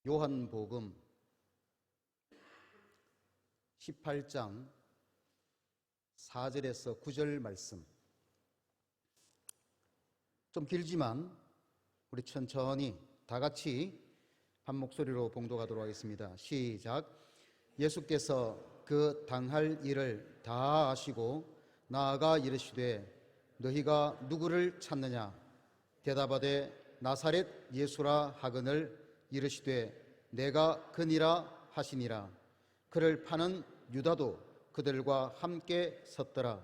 요한복음 18장 4절에서 9절 말씀, 좀 길지만 우리 천천히 다 같이 한 목소리로 봉독하도록 하겠습니다. 시작. 예수께서 그 당할 일을 다 아시고 나아가 이르시되 너희가 누구를 찾느냐? 대답하되 나사렛 예수라 하거늘 이르시되 내가 그니라 하시니라. 그를 파는 유다도 그들과 함께 섰더라.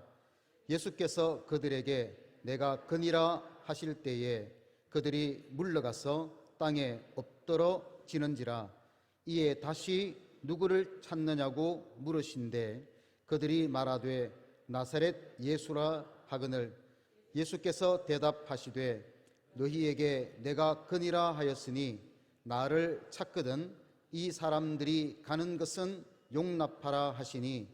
예수께서 그들에게 내가 그니라 하실 때에 그들이 물러가서 땅에 엎드러지는지라. 이에 다시 누구를 찾느냐고 물으신대 그들이 말하되 나사렛 예수라 하거늘 예수께서 대답하시되 너희에게 내가 그니라 하였으니 나를 찾거든 이 사람들이 가는 것은 용납하라 하시니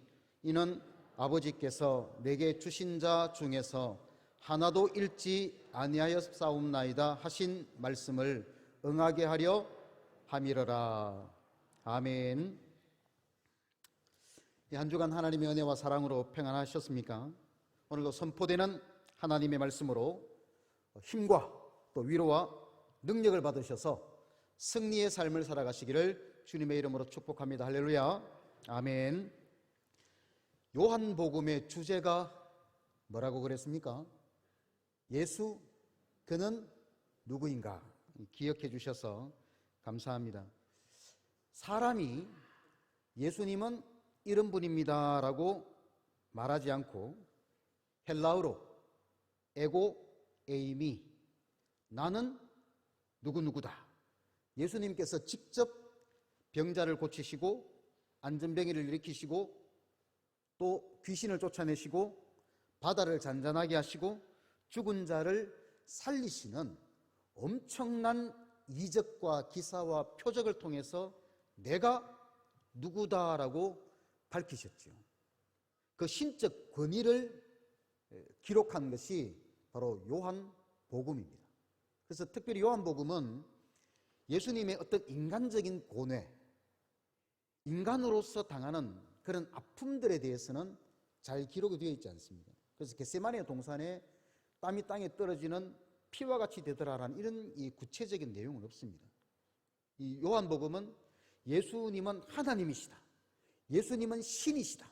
이는 아버지께서 내게 주신 자 중에서 하나도 잃지 아니하였사옵나이다 하신 말씀을 응하게 하려 함이러라. 아멘. 한 주간 하나님의 은혜와 사랑으로 평안하셨습니까? 오늘도 선포되는 하나님의 말씀으로 힘과 또 위로와 능력을 받으셔서 승리의 삶을 살아가시기를 주님의 이름으로 축복합니다. 할렐루야. 아멘. 요한복음의 주제가 뭐라고 그랬습니까? 예수, 그는 누구인가? 기억해 주셔서 감사합니다. 사람이 예수님은 이런 분입니다 라고 말하지 않고 헬라어로 에고 에이미, 나는 누구누구다. 예수님께서 직접 병자를 고치시고 안전병이를 일으키시고 또 귀신을 쫓아내시고 바다를 잔잔하게 하시고 죽은 자를 살리시는 엄청난 이적과 기사와 표적을 통해서 내가 누구다라고 밝히셨죠. 그 신적 권위를 기록한 것이 바로 요한복음입니다. 그래서 특별히 요한복음은 예수님의 어떤 인간적인 고뇌, 인간으로서 당하는 그런 아픔들에 대해서는 잘 기록이 되어 있지 않습니다. 그래서 겟세마네 동산에 땀이 땅에 떨어지는 피와 같이 되더라라는 이런 이 구체적인 내용은 없습니다. 이 요한복음은 예수님은 하나님이시다, 예수님은 신이시다,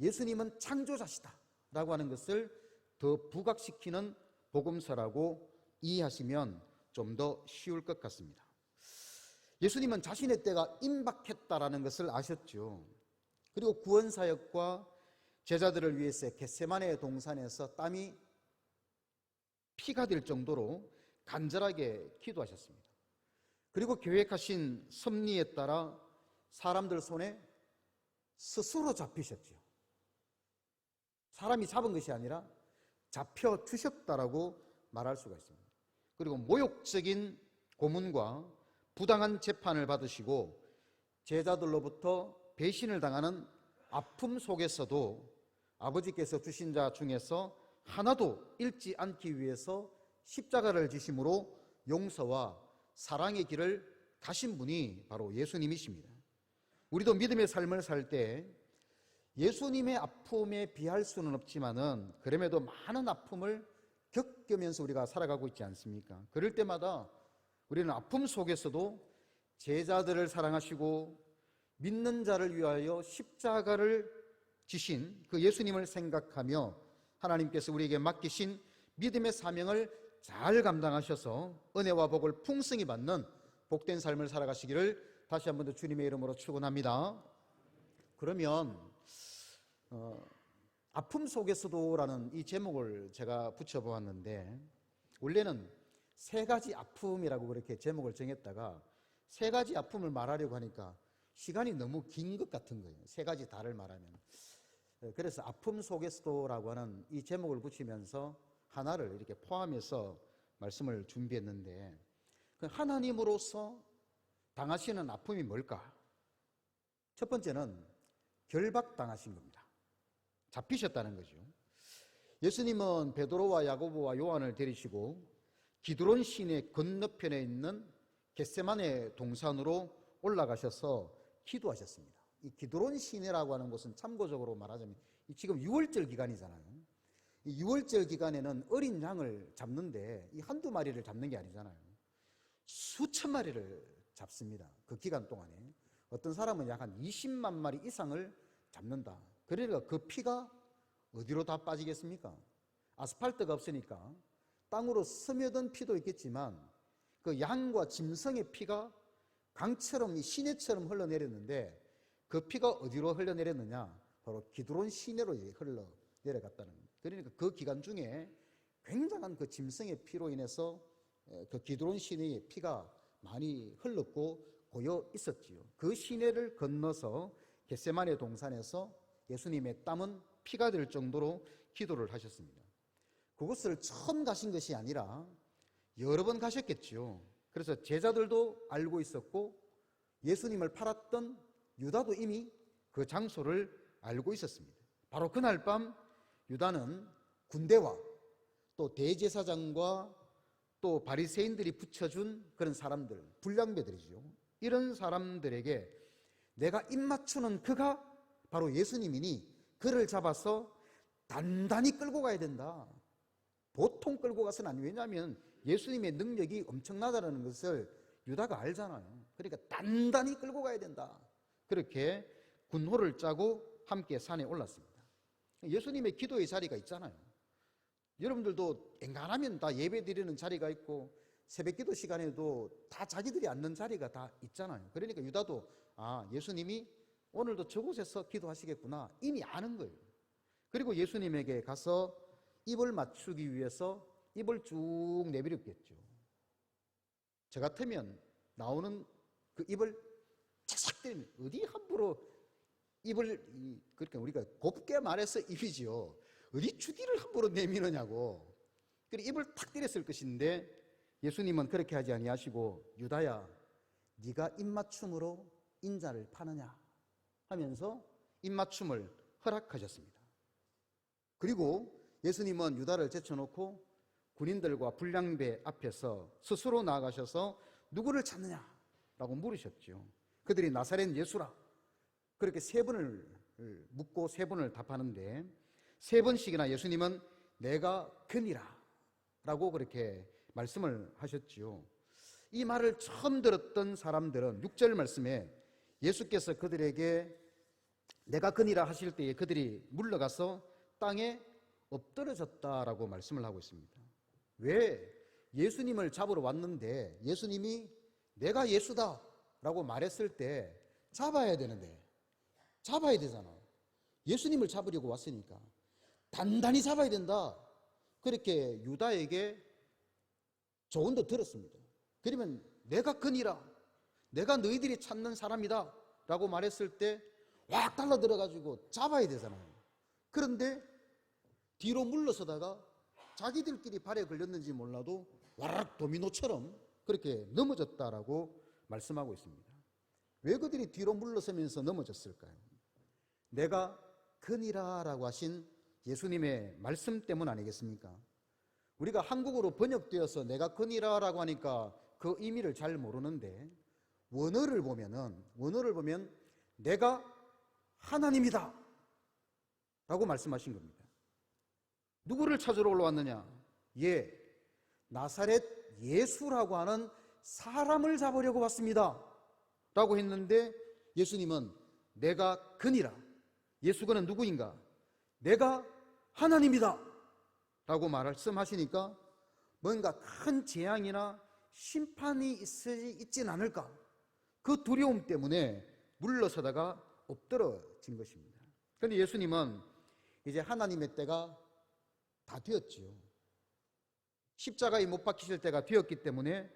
예수님은 창조자시다 라고 하는 것을 더 부각시키는 복음서라고 이해하시면 좀 더 쉬울 것 같습니다. 예수님은 자신의 때가 임박했다라는 것을 아셨죠. 그리고 구원사역과 제자들을 위해서 겟세마네 동산에서 땀이 피가 될 정도로 간절하게 기도하셨습니다. 그리고 계획하신 섭리에 따라 사람들 손에 스스로 잡히셨죠. 사람이 잡은 것이 아니라 잡혀 주셨다라고 말할 수가 있습니다. 그리고 모욕적인 고문과 부당한 재판을 받으시고 제자들로부터 배신을 당하는 아픔 속에서도 아버지께서 주신 자 중에서 하나도 잃지 않기 위해서 십자가를 지심으로 용서와 사랑의 길을 가신 분이 바로 예수님이십니다. 우리도 믿음의 삶을 살 때 예수님의 아픔에 비할 수는 없지만은 그럼에도 많은 아픔을 겪으면서 우리가 살아가고 있지 않습니까? 그럴 때마다 우리는 아픔 속에서도 제자들을 사랑하시고 믿는 자를 위하여 십자가를 지신 그 예수님을 생각하며 하나님께서 우리에게 맡기신 믿음의 사명을 잘 감당하셔서 은혜와 복을 풍성히 받는 복된 삶을 살아가시기를 다시 한 번 더 주님의 이름으로 축원합니다. 그러면 아픔 속에서도 라는 이 제목을 제가 붙여보았는데, 원래는 세 가지 아픔이라고 그렇게 제목을 정했다가 세 가지 아픔을 말하려고 하니까 시간이 너무 긴 것 같은 거예요. 세 가지 다를 말하면. 그래서 아픔 속에서도 라고 하는 이 제목을 붙이면서 하나를 이렇게 포함해서 말씀을 준비했는데, 하나님으로서 당하시는 아픔이 뭘까? 첫 번째는 결박당하신 겁니다. 잡히셨다는 거죠. 예수님은 베드로와 야고보와 요한을 데리시고 기드론 시내 건너편에 있는 겟세마네 동산으로 올라가셔서 기도하셨습니다. 이 기드론 시내라고 하는 곳은 참고적으로 말하자면 지금 유월절 기간이잖아요. 이 유월절 기간에는 어린 양을 잡는데 이 한두 마리를 잡는 게 아니잖아요. 수천 마리를 잡습니다. 그 기간 동안에. 어떤 사람은 약 한 20만 마리 이상을 잡는다. 그러니까 그 피가 어디로 다 빠지겠습니까? 아스팔트가 없으니까 땅으로 스며든 피도 있겠지만 그 양과 짐승의 피가 강처럼 이 시내처럼 흘러내렸는데 그 피가 어디로 흘러내렸느냐? 바로 기드론 시내로 흘러내려갔다는 겁니다. 그러니까 그 기간 중에 굉장한 그 짐승의 피로 인해서 그 기드론 시내의 피가 많이 흘렀고 고여 있었지요. 그 시내를 건너서 겟세마네 동산에서 예수님의 땀은 피가 될 정도로 기도를 하셨습니다. 그곳을 처음 가신 것이 아니라 여러 번 가셨겠지요. 그래서 제자들도 알고 있었고 예수님을 팔았던 유다도 이미 그 장소를 알고 있었습니다. 바로 그날 밤 유다는 군대와 또 대제사장과 또 바리새인들이 붙여준 그런 사람들, 불량배들이죠. 이런 사람들에게 내가 입맞추는 그가 바로 예수님이니 그를 잡아서 단단히 끌고 가야 된다. 보통 끌고 가서는 아니에요. 왜냐하면 예수님의 능력이 엄청나다는 것을 유다가 알잖아요. 그러니까 단단히 끌고 가야 된다. 그렇게 군호를 짜고 함께 산에 올랐습니다. 예수님의 기도의 자리가 있잖아요. 여러분들도 엔간하면 다 예배 드리는 자리가 있고 새벽 기도 시간에도 다 자기들이 앉는 자리가 다 있잖아요. 그러니까 유다도 예수님이 오늘도 저곳에서 기도하시겠구나 이미 아는 거예요. 그리고 예수님에게 가서 입을 맞추기 위해서 입을 쭉 내밀었겠죠. 저 같으면 나오는 그 입을 착착 때리면 어디 함부로 입을, 그러니까 우리가 곱게 말해서 입이지요. 어디 주디를 함부로 내미느냐고. 그리고 입을 탁 때렸을 것인데 예수님은 그렇게 하지 아니하시고 유다야 네가 입맞춤으로 인자를 파느냐 하면서 입맞춤을 허락하셨습니다. 그리고 예수님은 유다를 제쳐놓고 군인들과 불량배 앞에서 스스로 나아가셔서 누구를 찾느냐라고 물으셨죠. 그들이 나사렛 예수라. 그렇게 세 번을 묻고 세 번을 답하는데 세 번씩이나 예수님은 내가 그니라 라고 그렇게 말씀을 하셨지요. 이 말을 처음 들었던 사람들은 6절 말씀에 예수께서 그들에게 내가 그니라 하실 때에 그들이 물러가서 땅에 엎드러졌다라고 말씀을 하고 있습니다. 왜? 예수님을 잡으러 왔는데 예수님이 내가 예수다 라고 말했을 때 잡아야 되는데 잡아야 되잖아. 예수님을 잡으려고 왔으니까 단단히 잡아야 된다. 그렇게 유다에게 조언도 들었습니다. 그러면 내가 그니라, 내가 너희들이 찾는 사람이다 라고 말했을 때 확 달라들어가지고 잡아야 되잖아요. 그런데 뒤로 물러서다가 자기들끼리 발에 걸렸는지 몰라도 와락 도미노처럼 그렇게 넘어졌다라고 말씀하고 있습니다. 왜 그들이 뒤로 물러서면서 넘어졌을까요? 내가 그니라라고 하신 예수님의 말씀 때문 아니겠습니까? 우리가 한국어로 번역되어서 내가 그니라라고 하니까 그 의미를 잘 모르는데 원어를 보면 내가 하나님이다 라고 말씀하신 겁니다. 누구를 찾으러 올라왔느냐? 나사렛 예수라고 하는 사람을 잡으려고 왔습니다 라고 했는데 예수님은 내가 그니라. 예수가 누구인가? 내가 하나님이다 라고 말씀하시니까 뭔가 큰 재앙이나 심판이 있진 않을까? 그 두려움 때문에 물러서다가 엎드러진 것입니다. 그런데 예수님은 이제 하나님의 때가 다 되었지요. 십자가에 못 박히실 때가 되었기 때문에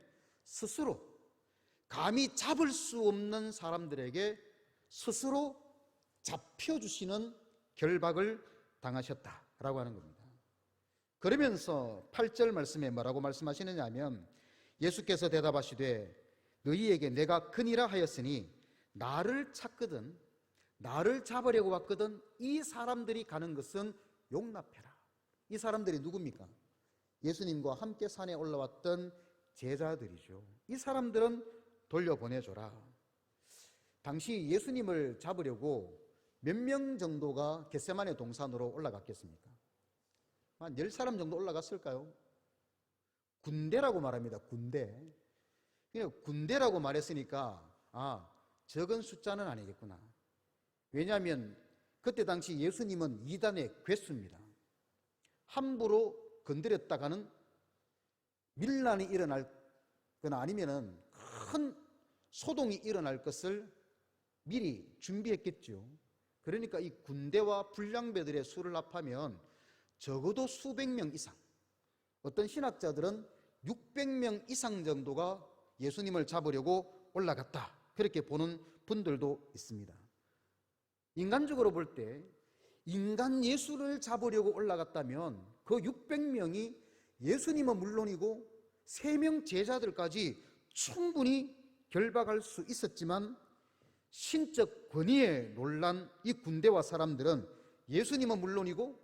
스스로 감히 잡을 수 없는 사람들에게 스스로 잡혀주시는 결박을 당하셨다라고 하는 겁니다. 그러면서 8절 말씀에 뭐라고 말씀하시느냐 하면 예수께서 대답하시되 너희에게 내가 그니라 하였으니 나를 찾거든 나를 잡으려고 왔거든 이 사람들이 가는 것은 용납해라. 이 사람들이 누굽니까? 예수님과 함께 산에 올라왔던 제자들이죠. 이 사람들은 돌려보내줘라. 당시 예수님을 잡으려고 몇 명 정도가 겟세마네 동산으로 올라갔겠습니까? 한 10사람 정도 올라갔을까요? 군대라고 말합니다. 군대. 그냥 군대라고 말했으니까 적은 숫자는 아니겠구나. 왜냐하면 그때 당시 예수님은 이단의 괴수입니다. 함부로 건드렸다가는 밀란이 일어날 거나 아니면은 큰 소동이 일어날 것을 미리 준비했겠죠. 그러니까 이 군대와 불량배들의 수를 합하면 적어도 수백 명 이상, 어떤 신학자들은 600명 이상 정도가 예수님을 잡으려고 올라갔다, 그렇게 보는 분들도 있습니다. 인간적으로 볼 때 인간 예수를 잡으려고 올라갔다면 그 600명이 예수님은 물론이고 3명 제자들까지 충분히 결박할 수 있었지만, 신적 권위에 놀란 이 군대와 사람들은 예수님은 물론이고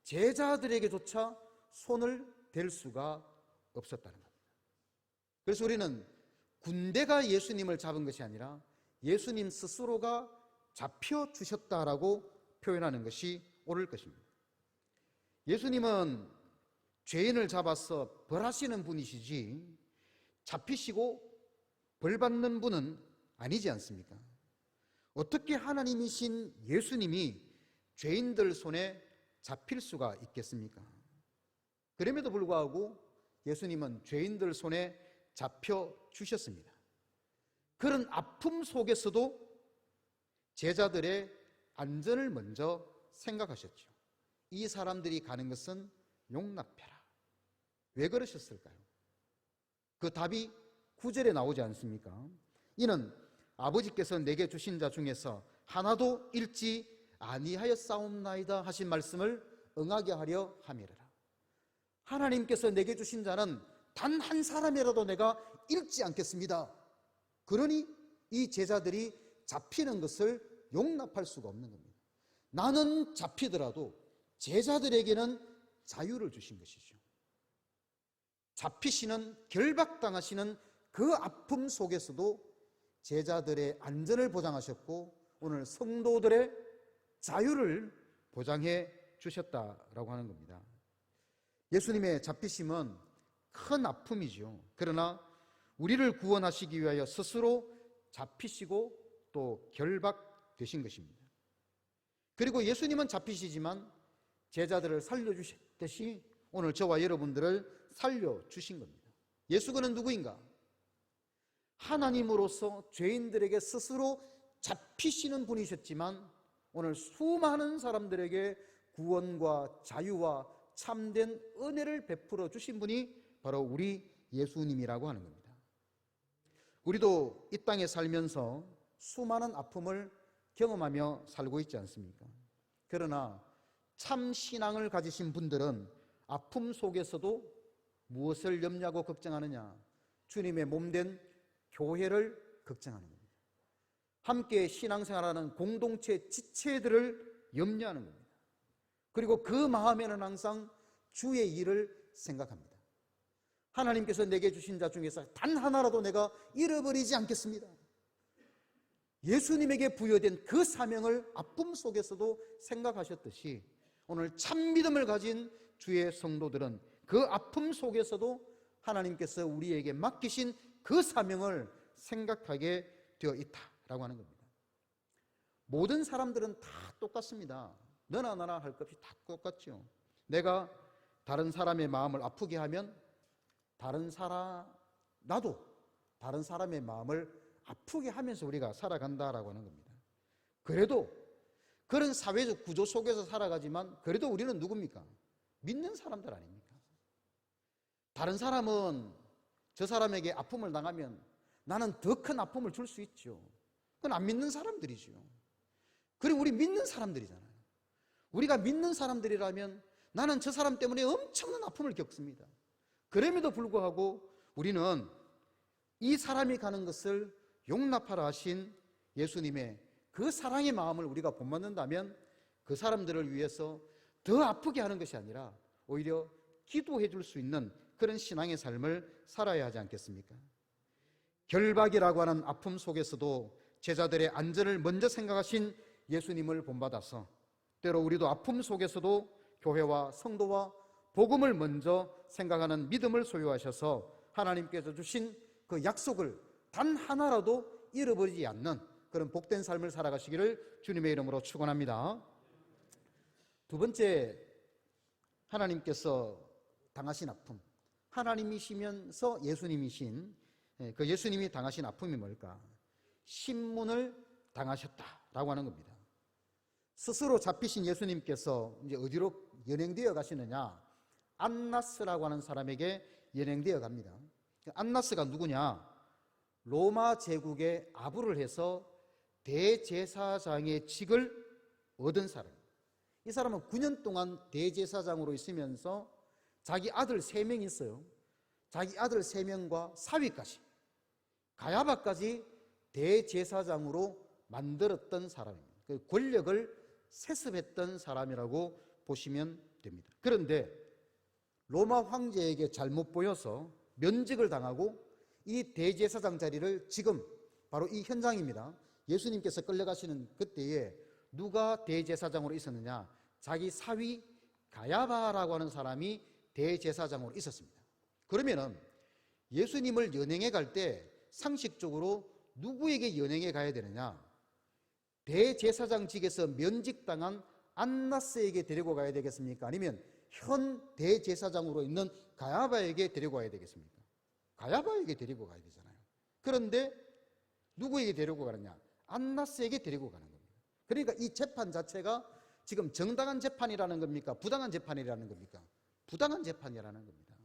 제자들에게조차 손을 댈 수가 없었다는 겁니다. 그래서 우리는 군대가 예수님을 잡은 것이 아니라 예수님 스스로가 잡혀주셨다라고 표현하는 것이 옳을 것입니다. 예수님은 죄인을 잡아서 벌하시는 분이시지 잡히시고 벌받는 분은 아니지 않습니까? 어떻게 하나님이신 예수님이 죄인들 손에 잡힐 수가 있겠습니까? 그럼에도 불구하고 예수님은 죄인들 손에 잡혀주셨습니다. 그런 아픔 속에서도 제자들의 안전을 먼저 생각하셨죠. 이 사람들이 가는 것은 용납해라. 왜 그러셨을까요? 그 답이 9절에 나오지 않습니까? 이는 아버지께서 내게 주신 자 중에서 하나도 잃지 아니하였사옵나이다 하신 말씀을 응하게 하려 함이라. 하나님께서 내게 주신 자는 단 한 사람이라도 내가 잃지 않겠습니다. 그러니 이 제자들이 잡히는 것을 용납할 수가 없는 겁니다. 나는 잡히더라도 제자들에게는 자유를 주신 것이죠. 잡히시는, 결박당하시는 그 아픔 속에서도 제자들의 안전을 보장하셨고 오늘 성도들의 자유를 보장해 주셨다라고 하는 겁니다. 예수님의 잡히심은 큰 아픔이죠. 그러나 우리를 구원하시기 위하여 스스로 잡히시고 또 결박되신 것입니다. 그리고 예수님은 잡히시지만 제자들을 살려주셨듯이 오늘 저와 여러분들을 살려주신 겁니다. 예수는 누구인가? 하나님으로서 죄인들에게 스스로 잡히시는 분이셨지만 오늘 수많은 사람들에게 구원과 자유와 참된 은혜를 베풀어 주신 분이 바로 우리 예수님이라고 하는 겁니다. 우리도 이 땅에 살면서 수많은 아픔을 경험하며 살고 있지 않습니까? 그러나 참 신앙을 가지신 분들은 아픔 속에서도 무엇을 염려하고 걱정하느냐? 주님의 몸된 교회를 걱정하는 겁니다. 함께 신앙생활하는 공동체 지체들을 염려하는 겁니다. 그리고 그 마음에는 항상 주의 일을 생각합니다. 하나님께서 내게 주신 자 중에서 단 하나라도 내가 잃어버리지 않겠습니다. 예수님에게 부여된 그 사명을 아픔 속에서도 생각하셨듯이 오늘 참 믿음을 가진 주의 성도들은 그 아픔 속에서도 하나님께서 우리에게 맡기신 그 사명을 생각하게 되어 있다라고 하는 겁니다. 모든 사람들은 다 똑같습니다. 너나 나나 할 것 없이 다 똑같죠. 내가 다른 사람의 마음을 아프게 하면 나도 다른 사람의 마음을 아프게 하면서 우리가 살아간다라고 하는 겁니다. 그래도 그런 사회적 구조 속에서 살아가지만 그래도 우리는 누굽니까? 믿는 사람들 아닙니까? 다른 사람은 저 사람에게 아픔을 당하면 나는 더 큰 아픔을 줄 수 있죠. 그건 안 믿는 사람들이죠. 그리고 우리 믿는 사람들이잖아요. 우리가 믿는 사람들이라면 나는 저 사람 때문에 엄청난 아픔을 겪습니다. 그럼에도 불구하고 우리는 이 사람이 가는 것을 용납하라 하신 예수님의 그 사랑의 마음을 우리가 본받는다면 그 사람들을 위해서 더 아프게 하는 것이 아니라 오히려 기도해 줄 수 있는 그런 신앙의 삶을 살아야 하지 않겠습니까? 결박이라고 하는 아픔 속에서도 제자들의 안전을 먼저 생각하신 예수님을 본받아서 때로 우리도 아픔 속에서도 교회와 성도와 복음을 먼저 생각하는 믿음을 소유하셔서 하나님께서 주신 그 약속을 단 하나라도 잃어버리지 않는 그런 복된 삶을 살아가시기를 주님의 이름으로 축원합니다. 두 번째, 하나님께서 당하신 아픔, 하나님이시면서 예수님이신 그 예수님이 당하신 아픔이 뭘까? 신문을 당하셨다라고 하는 겁니다. 스스로 잡히신 예수님께서 이제 어디로 연행되어 가시느냐? 안나스라고 하는 사람에게 연행되어 갑니다. 안나스가 누구냐? 로마 제국에 아부를 해서 대제사장의 직을 얻은 사람. 이 사람은 9년 동안 대제사장으로 있으면서 자기 아들 3명이 있어요. 자기 아들 3명과 사위까지, 가야바까지 대제사장으로 만들었던 사람입니다. 그 권력을 세습했던 사람이라고 보시면 됩니다. 그런데 로마 황제에게 잘못 보여서 면직을 당하고 이 대제사장 자리를, 지금 바로 이 현장입니다, 예수님께서 끌려가시는 그때에 누가 대제사장으로 있었느냐? 자기 사위 가야바라고 하는 사람이 대제사장으로 있었습니다. 그러면은 예수님을 연행해 갈 때 상식적으로 누구에게 연행해 가야 되느냐? 대제사장직에서 면직당한 안나스에게 데리고 가야 되겠습니까? 아니면 현 대제사장으로 있는 가야바에게 데리고 가야 되겠습니까? 가야바에게 데리고 가야 되잖아요. 그런데 누구에게 데리고 가느냐? 안나스에게 데리고 가는 겁니다. 그러니까 이 재판 자체가 지금 정당한 재판이라는 겁니까? 부당한 재판이라는 겁니까? 부당한 재판이라는 겁니다.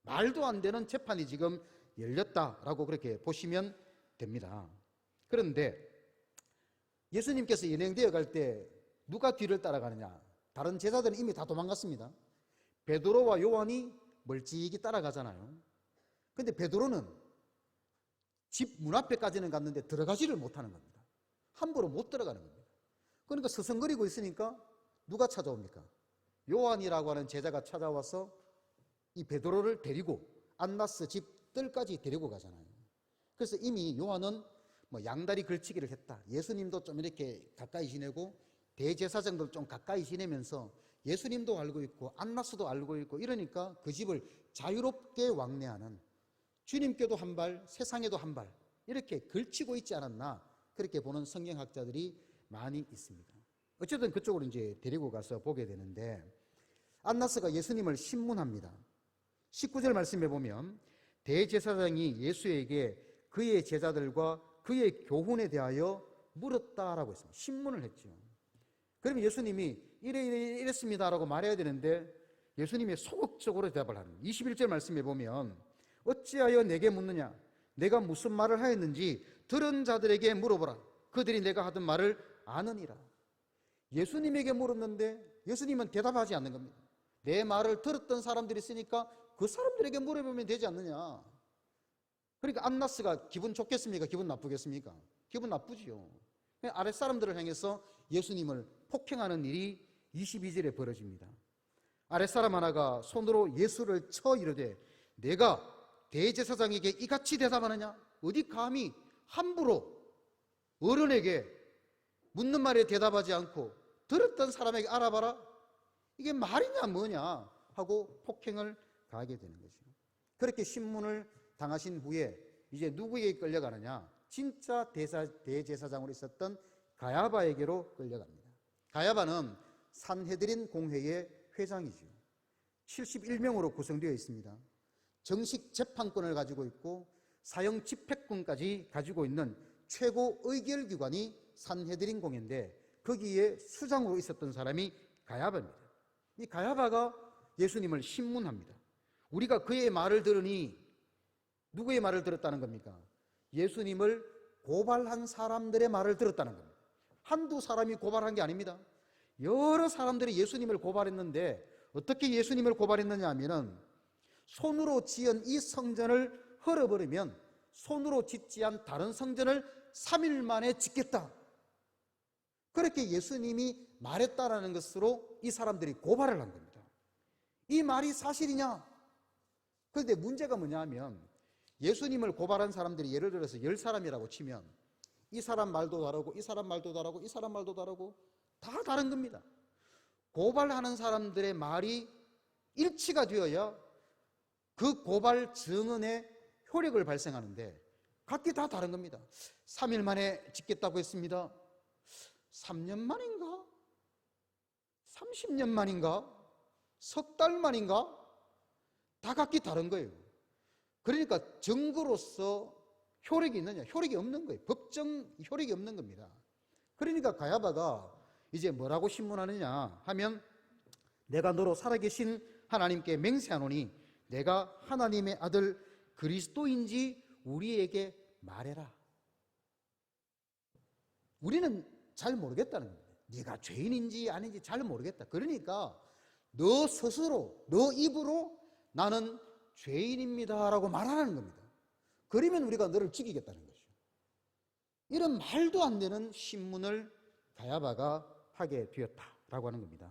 말도 안 되는 재판이 지금 열렸다라고 그렇게 보시면 됩니다. 그런데 예수님께서 연행되어 갈 때 누가 뒤를 따라가느냐? 다른 제자들은 이미 다 도망갔습니다. 베드로와 요한이 멀찍이 따라가잖아요. 근데 베드로는 집 문 앞에까지는 갔는데 들어가지를 못하는 겁니다. 함부로 못 들어가는 겁니다. 그러니까 서성거리고 있으니까 누가 찾아옵니까? 요한이라고 하는 제자가 찾아와서 이 베드로를 데리고 안나스 집 뜰까지 데리고 가잖아요. 그래서 이미 요한은 양다리 걸치기를 했다. 예수님도 좀 이렇게 가까이 지내고 대제사장도 좀 가까이 지내면서 예수님도 알고 있고 안나스도 알고 있고 이러니까 그 집을 자유롭게 왕래하는, 주님께도 한 발, 세상에도 한 발 이렇게 걸치고 있지 않았나, 그렇게 보는 성경학자들이 많이 있습니다. 어쨌든 그쪽으로 이제 데리고 가서 보게 되는데, 안나스가 예수님을 신문합니다. 19절 말씀해 보면 대제사장이 예수에게 그의 제자들과 그의 교훈에 대하여 물었다라고 했습니다. 신문을 했죠. 그러면 예수님이 이랬습니다라고 말해야 되는데 예수님이 소극적으로 대답을 하는 거예요. 21절 말씀해 보면 어찌하여 내게 묻느냐? 내가 무슨 말을 하였는지 들은 자들에게 물어보라. 그들이 내가 하던 말을 아느니라. 예수님에게 물었는데 예수님은 대답하지 않는 겁니다. 내 말을 들었던 사람들이 있으니까 그 사람들에게 물어보면 되지 않느냐. 그러니까 안나스가 기분 좋겠습니까? 기분 나쁘겠습니까? 기분 나쁘지요. 아랫사람들을 향해서 예수님을 폭행하는 일이 22절에 벌어집니다. 아랫사람 하나가 손으로 예수를 쳐 이르되 내가 대제사장에게 이같이 대답하느냐? 어디 감히 함부로 어른에게 묻는 말에 대답하지 않고 들었던 사람에게 알아봐라? 이게 말이냐 뭐냐 하고 폭행을 가하게 되는 거죠. 그렇게 신문을 당하신 후에 이제 누구에게 끌려가느냐? 진짜 대제사장으로 있었던 가야바에게로 끌려갑니다. 가야바는 산헤드린 공회의 회장이죠. 71명으로 구성되어 있습니다. 정식 재판권을 가지고 있고 사형 집행권까지 가지고 있는 최고 의결기관이 산헤드린 공회인데 거기에 수장으로 있었던 사람이 가야바입니다. 이 가야바가 예수님을 신문합니다. 우리가 그의 말을 들으니 누구의 말을 들었다는 겁니까? 예수님을 고발한 사람들의 말을 들었다는 겁니다. 한두 사람이 고발한 게 아닙니다. 여러 사람들이 예수님을 고발했는데 어떻게 예수님을 고발했느냐 하면은 손으로 지은 이 성전을 헐어버리면 손으로 짓지 않은 다른 성전을 3일 만에 짓겠다. 그렇게 예수님이 말했다라는 것으로 이 사람들이 고발을 한 겁니다. 이 말이 사실이냐? 그런데 문제가 뭐냐 하면 예수님을 고발한 사람들이 예를 들어서 10사람이라고 치면 이 사람 말도 다르고 이 사람 말도 다르고 이 사람 말도 다르고 다 다른 겁니다. 고발하는 사람들의 말이 일치가 되어야 그 고발 증언의 효력을 발생하는데 각기 다 다른 겁니다. 3일 만에 짓겠다고 했습니다. 3년 만인가? 30년 만인가? 석 달 만인가? 다 각기 다른 거예요. 그러니까 증거로서 효력이 있느냐? 효력이 없는 거예요. 법정 효력이 없는 겁니다. 그러니까 가야바가 이제 뭐라고 신문하느냐 하면, 내가 너로 살아계신 하나님께 맹세하노니 내가 하나님의 아들 그리스도인지 우리에게 말해라. 우리는 잘 모르겠다는 겁니다. 네가 죄인인지 아닌지 잘 모르겠다. 그러니까 너 스스로, 너 입으로 나는 죄인입니다 라고 말하는 겁니다. 그러면 우리가 너를 죽이겠다는 거죠. 이런 말도 안 되는 신문을 가야바가 하게 되었다라고 하는 겁니다.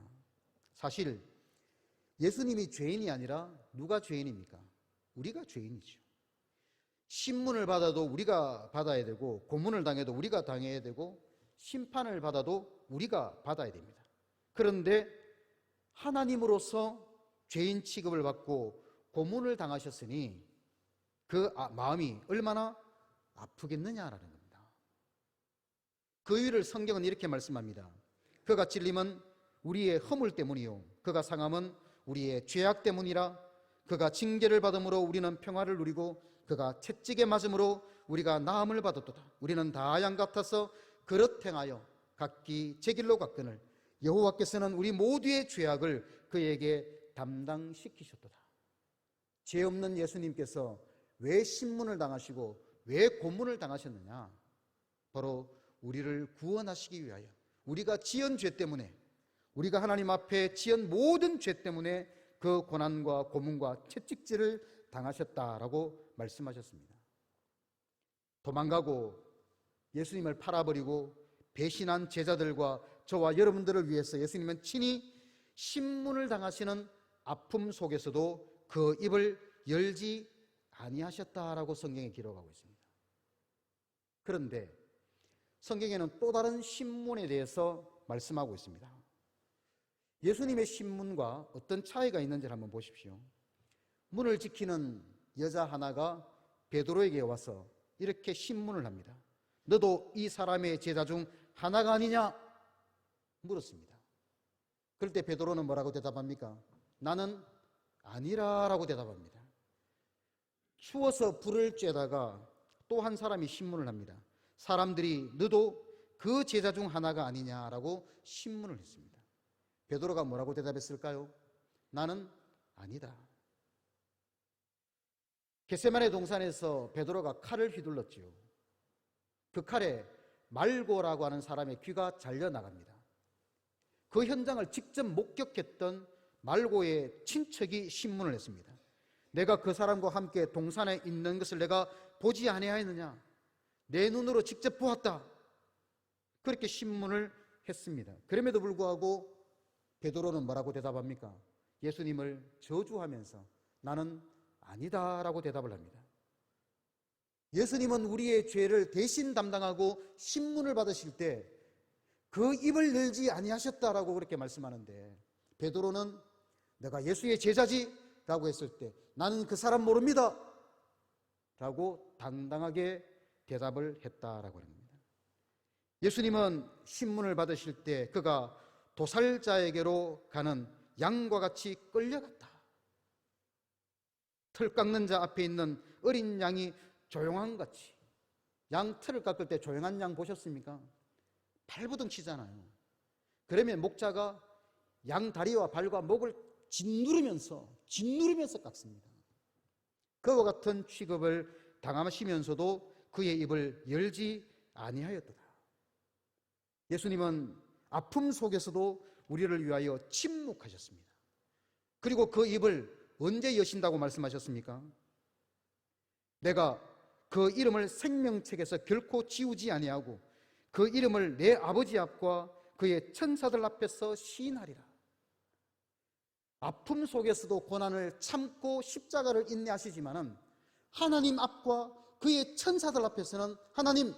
사실 예수님이 죄인이 아니라 누가 죄인입니까? 우리가 죄인이죠. 신문을 받아도 우리가 받아야 되고, 고문을 당해도 우리가 당해야 되고, 심판을 받아도 우리가 받아야 됩니다. 그런데 하나님으로서 죄인 취급을 받고 고문을 당하셨으니 그 마음이 얼마나 아프겠느냐라는 겁니다. 그 이유를 성경은 이렇게 말씀합니다. 그가 찔림은 우리의 허물 때문이요 그가 상함은 우리의 죄악 때문이라. 그가 징계를 받음으로 우리는 평화를 누리고 그가 채찍에 맞음으로 우리가 나음을 받았도다. 우리는 다 양 같아서 그릇 행하여 각기 제 길로 갔거늘 여호와께서는 우리 모두의 죄악을 그에게 담당시키셨도다. 죄 없는 예수님께서 왜 신문을 당하시고 왜 고문을 당하셨느냐? 바로 우리를 구원하시기 위하여, 우리가 지은 죄 때문에, 우리가 하나님 앞에 지은 모든 죄 때문에 그 고난과 고문과 채찍질을 당하셨다라고 말씀하셨습니다. 도망가고 예수님을 팔아버리고 배신한 제자들과 저와 여러분들을 위해서 예수님은 친히 신문을 당하시는 아픔 속에서도 그 입을 열지 아니하셨다라고 성경에 기록하고 있습니다. 그런데 성경에는 또 다른 신문에 대해서 말씀하고 있습니다. 예수님의 신문과 어떤 차이가 있는지를 한번 보십시오. 문을 지키는 여자 하나가 베드로에게 와서 이렇게 신문을 합니다. 너도 이 사람의 제자 중 하나가 아니냐? 물었습니다. 그럴 때 베드로는 뭐라고 대답합니까? 나는 아니라라고 대답합니다. 추워서 불을 쬐다가 또 한 사람이 신문을 합니다. 사람들이 너도 그 제자 중 하나가 아니냐라고 신문을 했습니다. 베드로가 뭐라고 대답했을까요? 나는 아니다. 겟세마네 동산에서 베드로가 칼을 휘둘렀지요. 그 칼에 말고라고 하는 사람의 귀가 잘려나갑니다. 그 현장을 직접 목격했던 말고의 친척이 신문을 했습니다. 내가 그 사람과 함께 동산에 있는 것을 내가 보지 아니하였느냐? 내 눈으로 직접 보았다. 그렇게 신문을 했습니다. 그럼에도 불구하고 베드로는 뭐라고 대답합니까? 예수님을 저주하면서 나는 아니다라고 대답을 합니다. 예수님은 우리의 죄를 대신 담당하고 신문을 받으실 때 그 입을 열지 아니하셨다라고 그렇게 말씀하는데, 베드로는 내가 예수의 제자지 라고 했을 때 나는 그 사람 모릅니다 라고 당당하게 대답을 했다라고 합니다. 예수님은 신문을 받으실 때 그가 도살자에게로 가는 양과 같이 끌려갔다. 털 깎는 자 앞에 있는 어린 양이 조용한 같이, 양 털을 깎을 때 조용한 양 보셨습니까? 발부둥 치잖아요. 그러면 목자가 양 다리와 발과 목을 짓누르면서 깎습니다. 그와 같은 취급을 당하시면서도 그의 입을 열지 아니하였도다. 예수님은 아픔 속에서도 우리를 위하여 침묵하셨습니다. 그리고 그 입을 언제 여신다고 말씀하셨습니까? 내가 그 이름을 생명책에서 결코 지우지 아니하고 그 이름을 내 아버지 앞과 그의 천사들 앞에서 시인하리라. 아픔 속에서도 고난을 참고 십자가를 인내하시지만은 하나님 앞과 그의 천사들 앞에서는 하나님,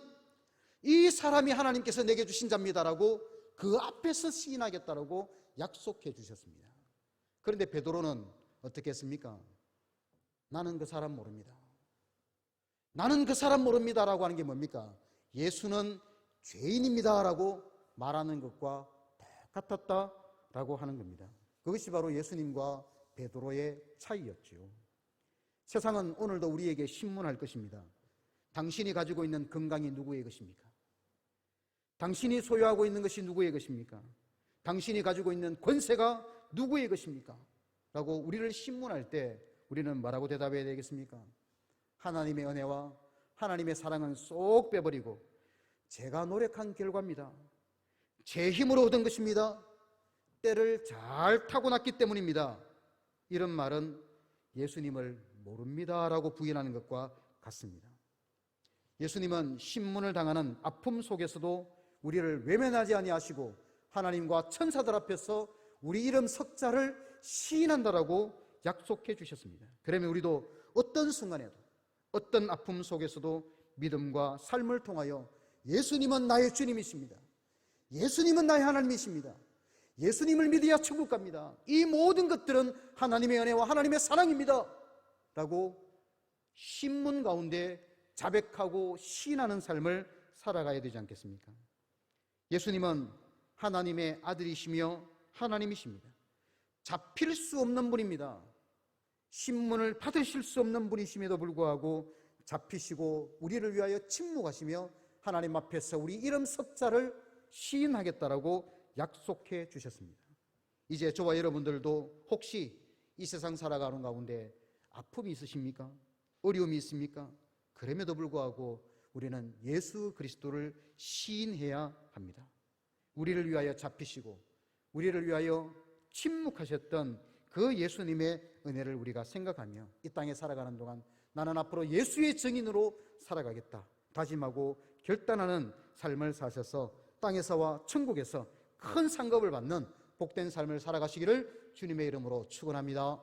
이 사람이 하나님께서 내게 주신 자입니다라고 그 앞에서 시인하겠다라고 약속해 주셨습니다. 그런데 베드로는 어떻게 했습니까? 나는 그 사람 모릅니다. 나는 그 사람 모릅니다라고 하는 게 뭡니까? 예수는 죄인입니다라고 말하는 것과 똑같았다라고 하는 겁니다. 그것이 바로 예수님과 베드로의 차이였지요. 세상은 오늘도 우리에게 신문할 것입니다. 당신이 가지고 있는 건강이 누구의 것입니까? 당신이 소유하고 있는 것이 누구의 것입니까? 당신이 가지고 있는 권세가 누구의 것입니까? 라고 우리를 신문할 때 우리는 뭐라고 대답해야 되겠습니까? 하나님의 은혜와 하나님의 사랑은 쏙 빼버리고 제가 노력한 결과입니다. 제 힘으로 얻은 것입니다. 때를 잘 타고났기 때문입니다. 이런 말은 예수님을 모릅니다라고 부인하는 것과 같습니다. 예수님은 신문을 당하는 아픔 속에서도 우리를 외면하지 아니하시고 하나님과 천사들 앞에서 우리 이름 석자를 시인한다라고 약속해 주셨습니다. 그러면 우리도 어떤 순간에도 어떤 아픔 속에서도 믿음과 삶을 통하여 예수님은 나의 주님이십니다. 예수님은 나의 하나님이십니다. 예수님을 믿어야 천국 갑니다. 이 모든 것들은 하나님의 은혜와 하나님의 사랑입니다 라고 신문 가운데 자백하고 시인하는 삶을 살아가야 되지 않겠습니까? 예수님은 하나님의 아들이시며 하나님이십니다. 잡힐 수 없는 분입니다. 신문을 받으실 수 없는 분이심에도 불구하고 잡히시고 우리를 위하여 침묵하시며 하나님 앞에서 우리 이름 석자를 시인하겠다라고 약속해 주셨습니다. 이제 저와 여러분들도 혹시 이 세상 살아가는 가운데 아픔이 있으십니까? 어려움이 있습니까? 그럼에도 불구하고 우리는 예수 그리스도를 시인해야 합니다. 우리를 위하여 잡히시고 우리를 위하여 침묵하셨던 그 예수님의 은혜를 우리가 생각하며 이 땅에 살아가는 동안 나는 앞으로 예수의 증인으로 살아가겠다 다짐하고 결단하는 삶을 사셔서 땅에서와 천국에서 큰 상급을 받는 복된 삶을 살아가시기를 주님의 이름으로 축원합니다.